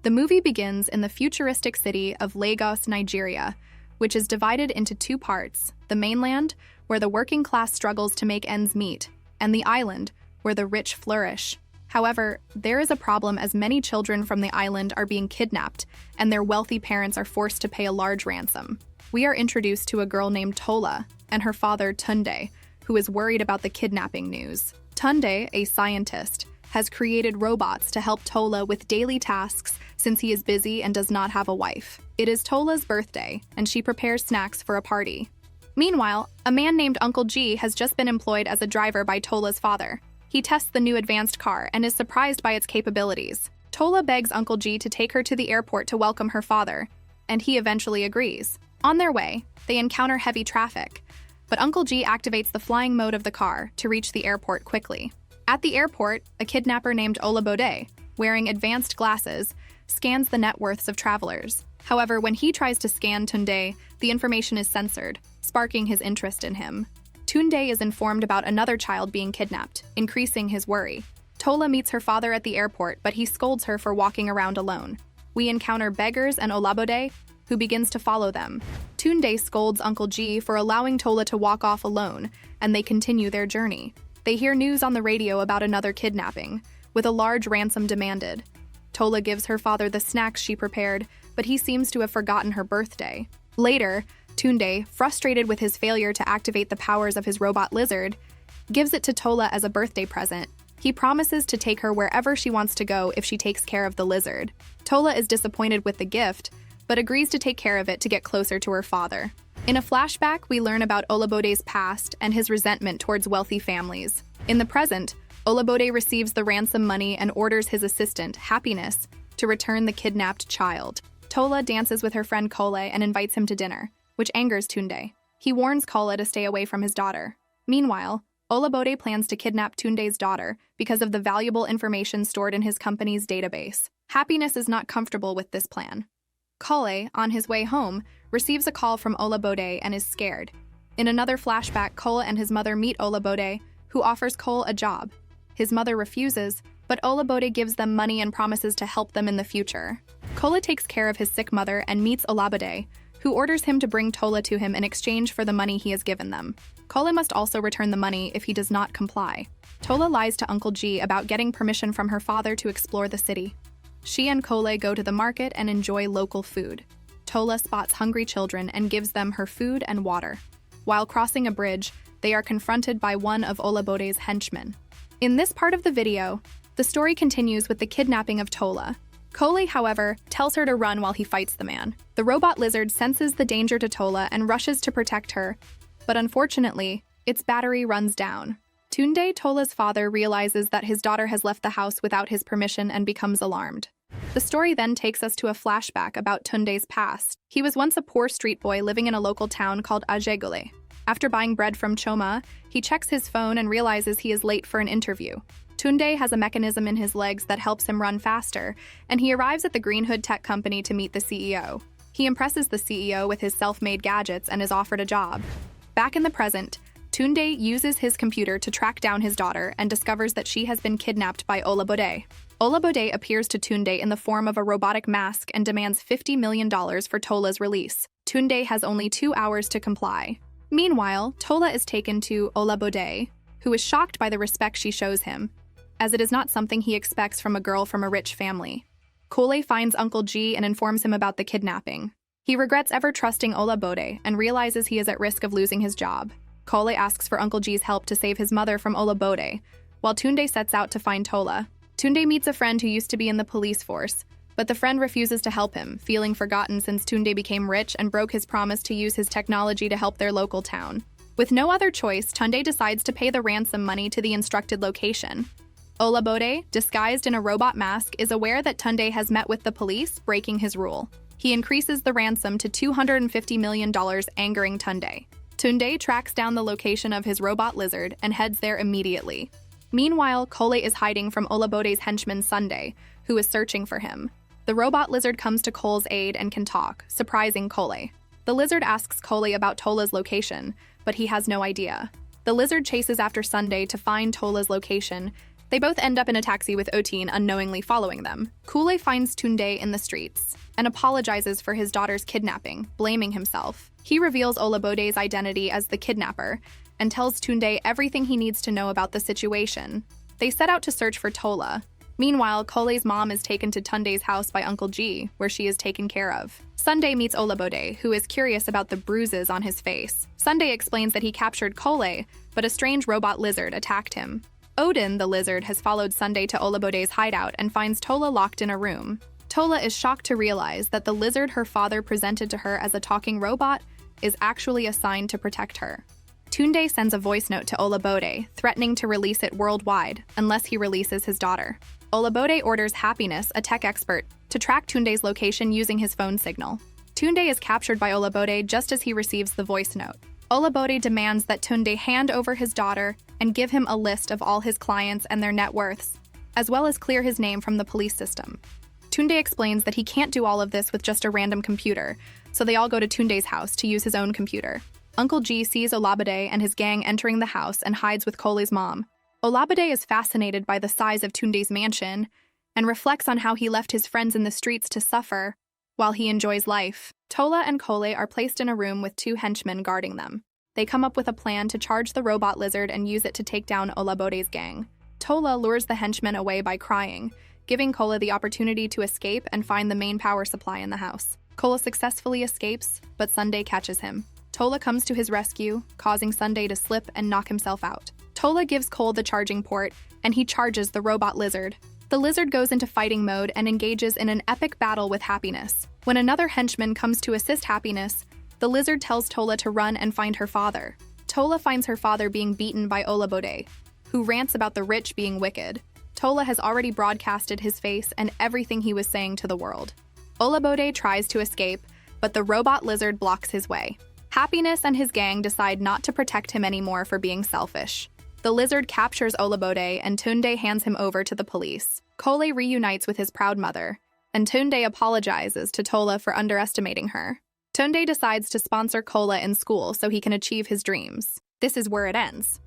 The movie begins in the futuristic city of Lagos, Nigeria, which is divided into two parts: the mainland, where the working class struggles to make ends meet, and the island, where the rich flourish. However, there is a problem as many children from the island are being kidnapped, and their wealthy parents are forced to pay a large ransom. We are introduced to a girl named Tola and her father Tunde, who is worried about the kidnapping news. Tunde, a scientist, has created robots to help Tola with daily tasks since he is busy and does not have a wife. It is Tola's birthday, and she prepares snacks for a party. Meanwhile, a man named Uncle G has just been employed as a driver by Tola's father. He tests the new advanced car and is surprised by its capabilities. Tola begs Uncle G to take her to the airport to welcome her father, and he eventually agrees. On their way, they encounter heavy traffic, but Uncle G activates the flying mode of the car to reach the airport quickly. At the airport, a kidnapper named Olabode, wearing advanced glasses, scans the net worths of travelers. However, when he tries to scan Tunde, the information is censored, sparking his interest in him. Tunde is informed about another child being kidnapped, increasing his worry. Tola meets her father at the airport, but he scolds her for walking around alone. We encounter beggars and Olabode, who begins to follow them. Tunde scolds Uncle G for allowing Tola to walk off alone, and they continue their journey. They hear news on the radio about another kidnapping, with a large ransom demanded. Tola gives her father the snacks she prepared, but he seems to have forgotten her birthday. Later, Tunde, frustrated with his failure to activate the powers of his robot lizard, gives it to Tola as a birthday present. He promises to take her wherever she wants to go if she takes care of the lizard. Tola is disappointed with the gift, but agrees to take care of it to get closer to her father. In a flashback, we learn about Olabode's past and his resentment towards wealthy families. In the present, Olabode receives the ransom money and orders his assistant, Happiness, to return the kidnapped child. Tola dances with her friend Kole and invites him to dinner, which angers Tunde. He warns Kole to stay away from his daughter. Meanwhile, Olabode plans to kidnap Tunde's daughter because of the valuable information stored in his company's database. Happiness is not comfortable with this plan. Kole, on his way home, receives a call from Olabode and is scared. In another flashback, Kole and his mother meet Olabode, who offers Kole a job. His mother refuses, but Olabode gives them money and promises to help them in the future. Kole takes care of his sick mother and meets Olabode, who orders him to bring Tola to him in exchange for the money he has given them. Kole must also return the money if he does not comply. Tola lies to Uncle G about getting permission from her father to explore the city. She and Kole go to the market and enjoy local food. Tola spots hungry children and gives them her food and water. While crossing a bridge, they are confronted by one of Olabode's henchmen. In this part of the video, the story continues with the kidnapping of Tola. Kole, however, tells her to run while he fights the man. The robot lizard senses the danger to Tola and rushes to protect her, but unfortunately, its battery runs down. Tunde, Tola's father, realizes that his daughter has left the house without his permission and becomes alarmed. The story then takes us to a flashback about Tunde's past. He was once a poor street boy living in a local town called Ajegule. After buying bread from Choma, he checks his phone and realizes he is late for an interview. Tunde has a mechanism in his legs that helps him run faster, and he arrives at the Green Hood Tech Company to meet the CEO. He impresses the CEO with his self-made gadgets and is offered a job. Back in the present, Tunde uses his computer to track down his daughter and discovers that she has been kidnapped by Olabode. Olabode appears to Tunde in the form of a robotic mask and demands $50 million for Tola's release. Tunde has only 2 hours to comply. Meanwhile, Tola is taken to Olabode, who is shocked by the respect she shows him, as it is not something he expects from a girl from a rich family. Kole finds Uncle G and informs him about the kidnapping. He regrets ever trusting Olabode and realizes he is at risk of losing his job. Kole asks for Uncle G's help to save his mother from Olabode, while Tunde sets out to find Tola. Tunde meets a friend who used to be in the police force, but the friend refuses to help him, feeling forgotten since Tunde became rich and broke his promise to use his technology to help their local town. With no other choice, Tunde decides to pay the ransom money to the instructed location. Olabode, disguised in a robot mask, is aware that Tunde has met with the police, breaking his rule. He increases the ransom to $250 million, angering Tunde. Tunde tracks down the location of his robot lizard and heads there immediately. Meanwhile, Kole is hiding from Olabode's henchman Sunday, who is searching for him. The robot lizard comes to Kole's aid and can talk, surprising Kole. The lizard asks Kole about Tola's location, but he has no idea. The lizard chases after Sunday to find Tola's location, They both end up in a taxi with Otin unknowingly following them. Kule finds Tunde in the streets and apologizes for his daughter's kidnapping, blaming himself. He reveals Olabode's identity as the kidnapper and tells Tunde everything he needs to know about the situation. They set out to search for Tola. Meanwhile, Kule's mom is taken to Tunde's house by Uncle G, where she is taken care of. Sunday meets Olabode, who is curious about the bruises on his face. Sunday explains that he captured Kole, but a strange robot lizard attacked him. Odin, the lizard, has followed Sunday to Olabode's hideout and finds Tola locked in a room. Tola is shocked to realize that the lizard her father presented to her as a talking robot is actually assigned to protect her. Tunde sends a voice note to Olabode, threatening to release it worldwide unless he releases his daughter. Olabode orders Happiness, a tech expert, to track Tunde's location using his phone signal. Tunde is captured by Olabode just as he receives the voice note. Olabode demands that Tunde hand over his daughter and give him a list of all his clients and their net worths, as well as clear his name from the police system. Tunde explains that he can't do all of this with just a random computer, so they all go to Tunde's house to use his own computer. Uncle G sees Olabode and his gang entering the house and hides with Kole's mom. Olabode is fascinated by the size of Tunde's mansion and reflects on how he left his friends in the streets to suffer while he enjoys life. Tola and Kole are placed in a room with 2 henchmen guarding them. They come up with a plan to charge the robot lizard and use it to take down Olabode's gang. Tola lures the henchmen away by crying, giving Kole the opportunity to escape and find the main power supply in the house. Kole successfully escapes, but Sunday catches him. Tola comes to his rescue, causing Sunday to slip and knock himself out. Tola gives Kole the charging port, and he charges the robot lizard. The lizard goes into fighting mode and engages in an epic battle with Happiness. When another henchman comes to assist Happiness, the lizard tells Tola to run and find her father. Tola finds her father being beaten by Olabode, who rants about the rich being wicked. Tola has already broadcasted his face and everything he was saying to the world. Olabode tries to escape, but the robot lizard blocks his way. Happiness and his gang decide not to protect him anymore for being selfish. The lizard captures Olabode and Tunde hands him over to the police. Kole reunites with his proud mother, and Tunde apologizes to Tola for underestimating her. Tunde decides to sponsor Kole in school so he can achieve his dreams. This is where it ends.